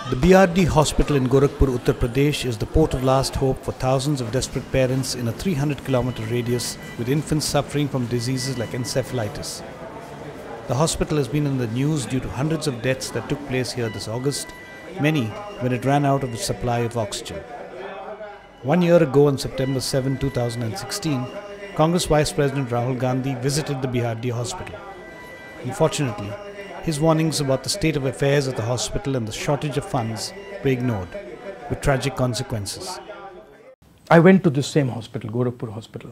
The BRD hospital in Gorakhpur, Uttar Pradesh is the port of last hope for thousands of desperate parents in a 300-kilometer radius with infants suffering from diseases like encephalitis. The hospital has been in the news due to hundreds of deaths that took place here this August, many when it ran out of its supply of oxygen. 1 year ago on September 7, 2016, Congress Vice President Rahul Gandhi visited the BRD hospital. Unfortunately, his warnings about the state of affairs at the hospital and the shortage of funds were ignored, with tragic consequences. I went to this same hospital, Gorakhpur hospital.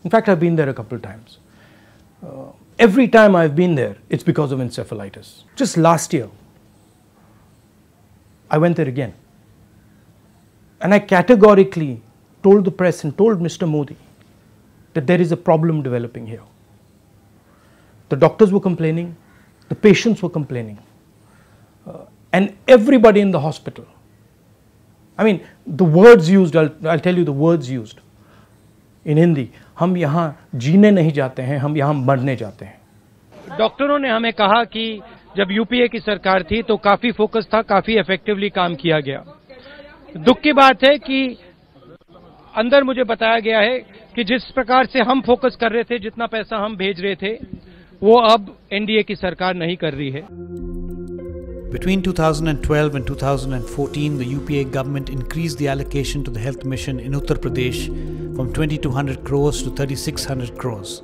In fact, I've been there a couple of times. Every time I've been there, it's because of encephalitis. Just last year, I went there again. And I categorically told the press and told Mr. Modi that there is a problem developing here. The doctors were complaining, the patients were complaining, and everybody in the hospital. I mean, the words used, I'll tell you the words used in Hindi. हम यहाँ जीने नहीं जाते हैं, हम यहाँ मरने जाते हैं. डॉक्टरों ने हमें कहा कि जब यूपीए की सरकार थी तो काफी फोकस था, काफी इफेक्टिवली काम किया गया. दुख की बात है कि अंदर मुझे बताया गया है कि जिस प्रकार से हम फोकस कर रहे थे, जितना पैसा हम भेज रहे थे, वो अब एनडीए की सरकार नहीं कर रही है. Between 2012 and 2014, the UPA government increased the allocation to the health mission in Uttar Pradesh from 2,200 crores to 3,600 crores.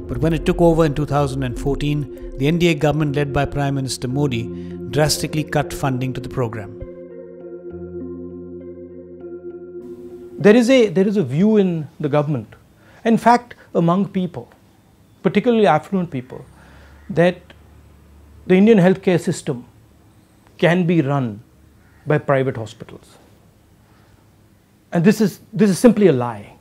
But when it took over in 2014, the NDA government led by Prime Minister Modi drastically cut funding to the program. There is a view in the government, in fact among people, particularly affluent people, that the Indian healthcare system can be run by private hospitals. And this is simply a lie.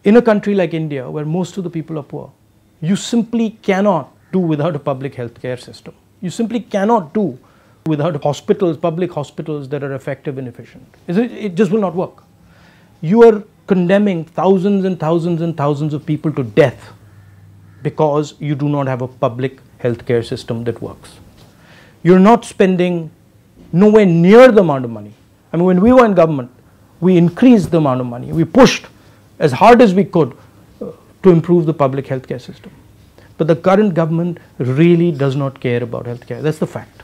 In a country like India, where most of the people are poor, you simply cannot do without a public healthcare system. You simply cannot do without hospitals, public hospitals that are effective and efficient. It just will not work. You are condemning thousands and thousands and thousands of people to death because you do not have a public healthcare system that works. You're not spending nowhere near the amount of money. I mean, when we were in government, we increased the amount of money. We pushed as hard as we could to improve the public healthcare system. But the current government really does not care about healthcare. That's the fact.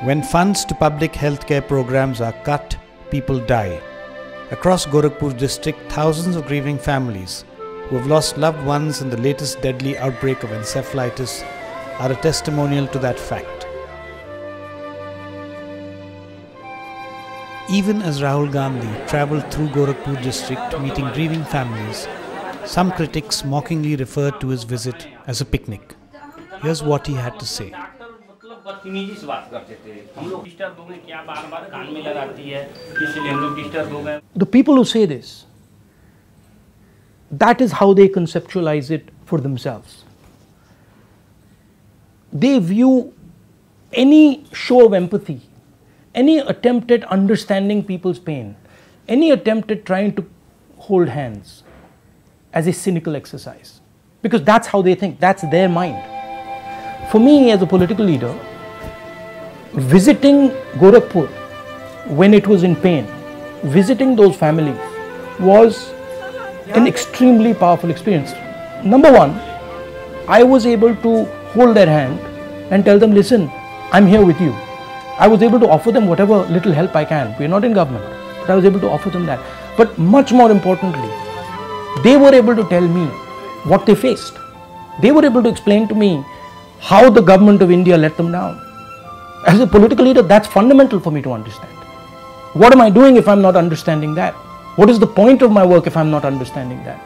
When funds to public healthcare programs are cut, people die. Across Gorakhpur district, thousands of grieving families who have lost loved ones in the latest deadly outbreak of encephalitis are a testimonial to that fact. Even as Rahul Gandhi travelled through Gorakhpur district meeting grieving families, some critics mockingly referred to his visit as a picnic. Here's what he had to say. The people who say this, that is how they conceptualize it for themselves. They view any show of empathy, any attempt at understanding people's pain, any attempt at trying to hold hands as a cynical exercise. Because that's how they think, that's their mind. For me as a political leader, visiting Gorakhpur when it was in pain, visiting those families was an extremely powerful experience. Number one, I was able to hold their hand and tell them, listen, I'm here with you. I was able to offer them whatever little help I can. We're not in government, but I was able to offer them that. But much more importantly, they were able to tell me what they faced. They were able to explain to me how the government of India let them down. As a political leader, that's fundamental for me to understand. What am I doing if I'm not understanding that? What is the point of my work if I'm not understanding that?